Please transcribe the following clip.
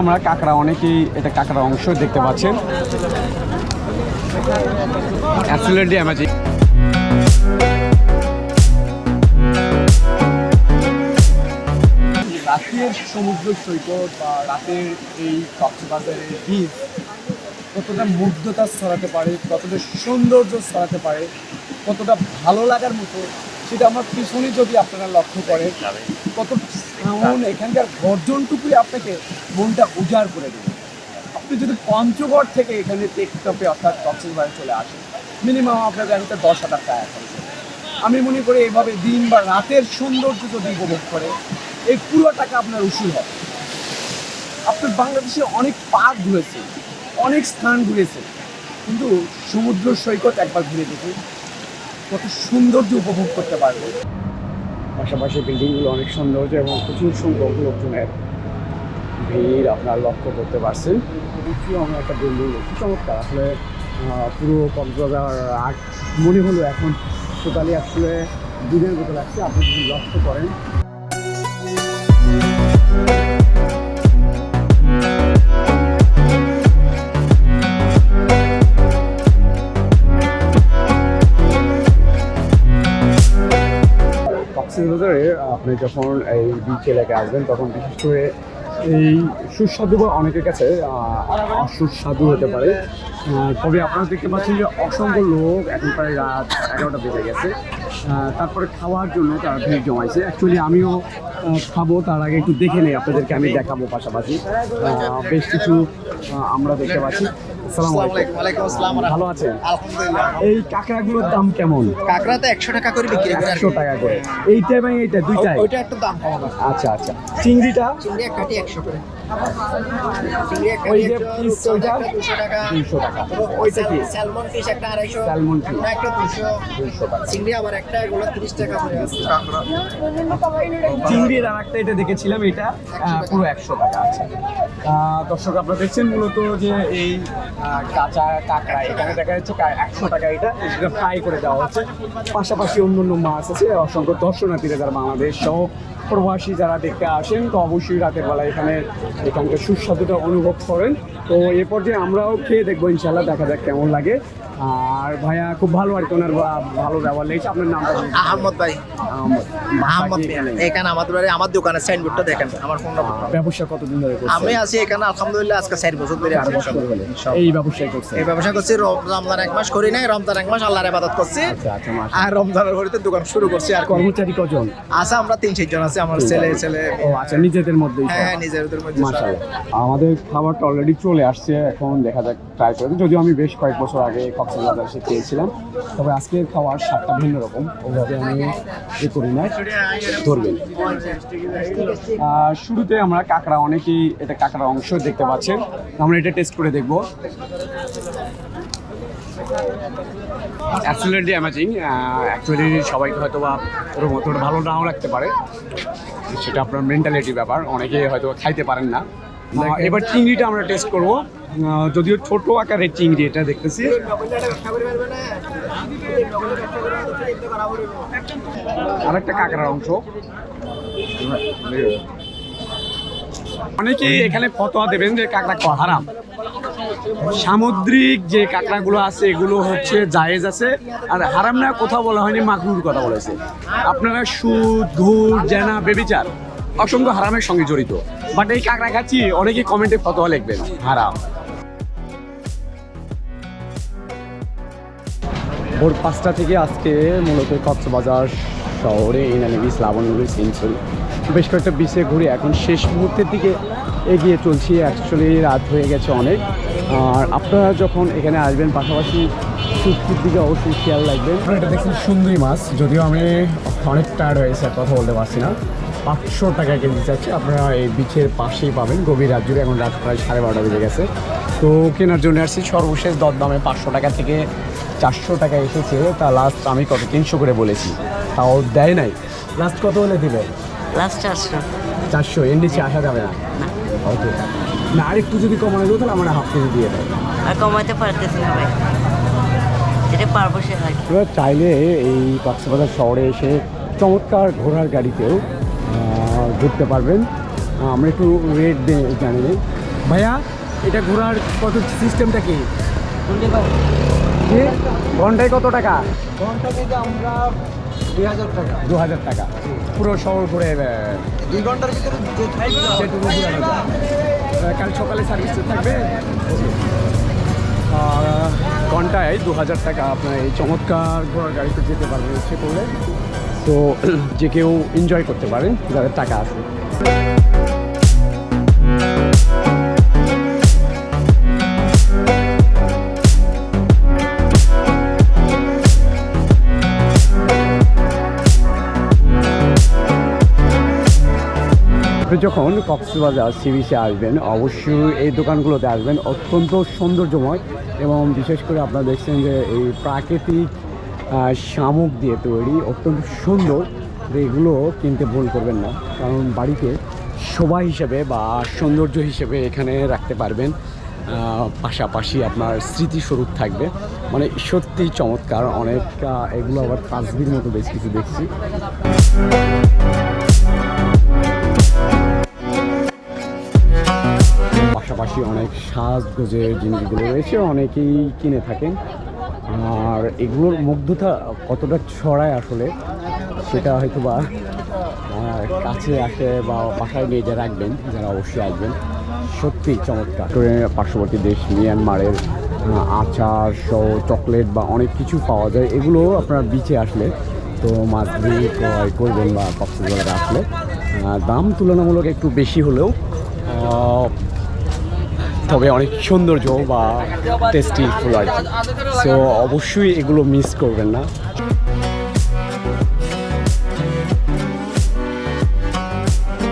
আমরা কাঁকড়া, অনেকেই এটা কাঁকড়ার অংশ দেখতে পাচ্ছেন। Absolutely amazing. রাতের সমুদ্র সৈকত বা রাতের এই কক্সবাজারের বীচ কতটা মুগ্ধতা ছড়াতে পারে, কতটা সৌন্দর্য ছড়াতে পারে, কতটা ভালো লাগার মতো, সেটা আমার পিছনে যদি আপনারা লক্ষ্য করেন, কত সাউন্ড, এখানকার গর্জনটুকুই আপনাকে মনটা উজাড় করে দেবে। আপনি যদি পঞ্চগড় থেকে এখানে টেকটপে অর্থাৎ কক্সবাজারে চলে আসেন, মিনিমাম আপনার গাড়িতে 10,000 টাকা খরচ। আমি মনে করি এইভাবে দিন বা রাতের সৌন্দর্য যদি উপভোগ করে, এই পুরো টাকা আপনার উসুল হবে। আপনার বাংলাদেশে অনেক পার্ক ঘুরেছে, অনেক স্থান ঘুরেছে, কিন্তু সমুদ্র সৈকত একবার ঘুরে দেখুন, কত সৌন্দর্য উপভোগ করতে পারবে। পাশাপাশি বিল্ডিংগুলো অনেক সৌন্দর্য এবং প্রচুর সংখ্যক লোকজনের ভিড় আপনার লক্ষ্য করতে পারছেন। আমরা একটা বিল্ডিং দেখছি, চমৎকার। আসলে পুরো কক্সবাজার আট মনে হলো এখন টোটালি আসলে দিনের মতো লাগছে আপনি যদি লক্ষ্য করেন। কক্সবাজারে আপনি যখন এই বিচ এলাকায় আসবেন তখন বিশেষ করে এই সুস্বাদু বা অনেকের কাছে অসুস্বাদু হতে পারে, তবে আপনারা দেখতে পাচ্ছেন যে অসংখ্য লোক, এখন প্রায় রাত 11টা বেজে গেছে, তারপরে খাওয়ার জন্য তারা ভিড় জমাইছে। অ্যাকচুয়ালি আমিও খাবো, তার আগে একটু দেখে নেই, আপনাদেরকে আমি দেখাবো। পাশাপাশি বেশ কিছু আমরা দেখতে পাচ্ছি। আসসালামু আলাইকুম। ওয়ালাইকুম আসসালাম। ভালো আছেন? আলহামদুলিল্লাহ। এই কাঁকড়াগুলোর দাম কেমন? কাঁকড়া তো 100 টাকা করে বিক্রি করে। 100 টাকা করে এইটা এবং এইটা দুইটাই? ওইটা একটু দাম কম আছে। আচ্ছা আচ্ছা। চিংড়িটা? চিংড়ি এক কাটি 100 করে। ওই যে পিস ওইটা 200 টাকা। 200 টাকা। ওইটা কি স্যালমন ফিশ একটা 250। স্যালমন ফিশ একটা 200 টাকা। চিংড়ি আবার একটা এগুলো 30 টাকা করে আছে। চিংড়ির আর একটা এটা দেখেছিলাম, এটা পুরো 100 টাকা। আচ্ছা দর্শক আপনারা দেখছেন মূলত যে এই কাঁচা কাঁকড়া এখানে দেখা যাচ্ছে 100 টাকা, এটা ফ্রাই করে দেওয়া হচ্ছে। পাশাপাশি অন্য অন্য মাছ আছে। অসংখ্য দর্শনার্থীরা যারা বাংলাদেশ সহ প্রবাসী যারা দেখতে আসেন, তো অবশ্যই রাতের বেলা এখানকার সুস্বাদুটা অনুভব করেন। তো এ পর্যায়ে আমরাও খেয়ে দেখবো ইনশাল্লাহ, দেখা যাক কেমন লাগে। আর ভাইয়া খুব ভালো, আর কি ওনার ভালো ব্যবহার লেগেছে। আপনার নামটা? আহমদ ভাই। আহমদ এখানে আমার দোকানের সাইনবোর্ডটা দেখেন, আমার ফোন নাম্বার। ব্যবসা কতদিন ধরে করছেন? আমি আছি এখানে আলহামদুলিল্লাহ আজকে 4 বছর ধরে। এই ব্যবসায় করছেন? এই ব্যবসা করছি। রমজান 1 মাস করি নাই, রমজান 1 মাস আল্লাহর ইবাদত করছি। আর রমজানের পরে দোকান শুরু করছি। আর কর্মচারী কজন আছে? আমরা 3-4 জন আছি। আমার ছেলে। ও আচ্ছা, নিজেদের মধ্যেই? হ্যাঁ, নিজেদের মধ্যে। মাশাআল্লাহ। আমাদের খাবারটা অলরেডি চলে আসছে, এখন দেখা যাক ট্রাই করে। যদিও আমি বেশ কয়েক বছর আগে কক্সবাজার এসে খেয়েছিলাম, তবে আজকের খাওয়ার স্বাদটা ভিন্ন রকম। ওভাবে আমি করি না, ধরবেন। শুরুতে আমরা কাঁকড়া, অনেকেই এটা কাঁকড়ার অংশ দেখতে পাচ্ছেন, আমরা এটা টেস্ট করে দেখবো। Absolutely amazing. অ্যাকচুয়ালি সবাইকে হয়তো বা ওর মতো ভালো নাও লাগতে পারে, সেটা আপনার মেন্টালিটির ব্যাপার। অনেকে হয়তো খাইতে পারেন না। এবার চিংড়িটা আমরা টেস্ট করব, যদিও ছোট আকারের চিংড়ি এটা দেখতেছি। আর একটা কাঁকড়ার অংশ। অনেকেই এখানে ফতোয়া দেবেন যে কাঁকড়া খাওয়া হারাম। সামুদ্রিক যে কাঁকড়াগুলো আছে এগুলো হচ্ছে জায়েজ আছে, আর হারাম না কোথাও বলা হয়নি, মাকরুর কথা বলেছে। আপনারা সুদ, ঘুষ, জেনা, বেবিচার অসংখ্য হারামের সঙ্গে জড়িত, বাট এই কাঁকড়া খাচ্ছি অনেকেই কমেন্টে ফতোয়া লিখবেন হারাম। ভোর 5টা থেকে আজকে মূলত কক্সবাজার শহরে এনালি বিচ, লাবণী সেঞ্চুরি, বেশ কয়েকটা বিচে ঘুরে এখন শেষ মুহূর্তের দিকে এগিয়ে চলছি। অ্যাকচুয়ালি রাত হয়ে গেছে অনেক। আর আপনারা যখন এখানে আসবেন, পাশাপাশি শুটকির দিকে অবশ্যই খেয়াল রাখবেন। আপনারা এটা দেখছেন সুন্দরী মাছ, যদিও আমি অনেক টায়ার্ড হয়েছে, কথা বলতে পারছি না। 500 টাকা কেজি চাচ্ছি। আপনারা এই বিচের পাশেই পাবেন, গভীর রাত জুড়ে। এখন রাত প্রায় 12:30 বেজে গেছে। তো কেনার জন্য আসছি। সর্বশেষ দরদামে 500 টাকা থেকে 400 টাকা এসেছে। তা লাস্ট আমি কত 300 করে বলেছি, তাও দেয় নাই। লাস্ট কত হলে দিবে? লাস্ট 400। এর নিচে আসা যাবে না? ওকে না, আরেকটু যদি কমানো যেত তাহলে আমরা হাফ কেজি দিয়ে দেয়। আর কমাইতে পারতেছি না ভাই, যেটা পারবো সে হয়। এবার চাইলে এই কক্সবাজার শহরে এসে চমৎকার ঘোড়ার গাড়িতেও ঘুরতে পারবেন। আমরা একটু রেট জানি, ভাইয়া এটা ঘোরার কত সিস্টেমটা কি? ঘন্টায় কত টাকা? ঘন্টা থেকে আমরা 2000 টাকা। 2000 টাকা পুরো শহর ঘুরে 2 ঘন্টার ভিতরে যেটুকু ঘোরানো যায়। কাল সকালে সার্ভিস থাকবে। ঘন্টায় 2000 টাকা আপনার এই চমৎকার ঘোড়ার গাড়িতে যেতে পারবেন ইচ্ছে করলে। তো যে কেউ এনজয় করতে পারেন যাদের টাকা আছে। আপনি যখন কক্সবাজার সি বিচে আসবেন অবশ্যই এই দোকানগুলোতে আসবেন, অত্যন্ত সৌন্দর্যময় এবং বিশেষ করে আপনারা দেখছেন যে এই প্রাকৃতিক শামুক দিয়ে তৈরি অত্যন্ত সুন্দর। এগুলো কিনতে ভুল করবেন না, কারণ বাড়িতে শোভা হিসেবে বা সৌন্দর্য হিসেবে এখানে রাখতে পারবেন। পাশাপাশি আপনার স্মৃতিস্বরূপ থাকবে, মানে সত্যিই চমৎকার। অনেক এগুলো আবার তাসবির মতো বেশ কিছু দেখছি। পাশাপাশি অনেক সাজগোজের জিনিসগুলো রয়েছে, অনেকেই কিনে থাকেন। আর এগুলোর মুগ্ধতা কতটা ছড়ায় আসলে সেটা হয়তো বা কাছে আসে বা বাসায় নিয়ে যা রাখবেন, যারা অবশ্যই আসবেন, সত্যি চমৎকার। পার্শ্ববর্তী দেশ মিয়ানমারের আচার সহ চকলেট বা অনেক কিছু পাওয়া যায়। এগুলো আপনারা বিচে আসলে তো মাছ দিয়ে ক্রয় করবেন বা কক্সবাজারে আসলে দাম তুলনামূলক একটু বেশি হলেও তবে অনেক সৌন্দর্য বা টেস্টি ফুল আর কি। সো অবশ্যই এগুলো মিস করবেন না।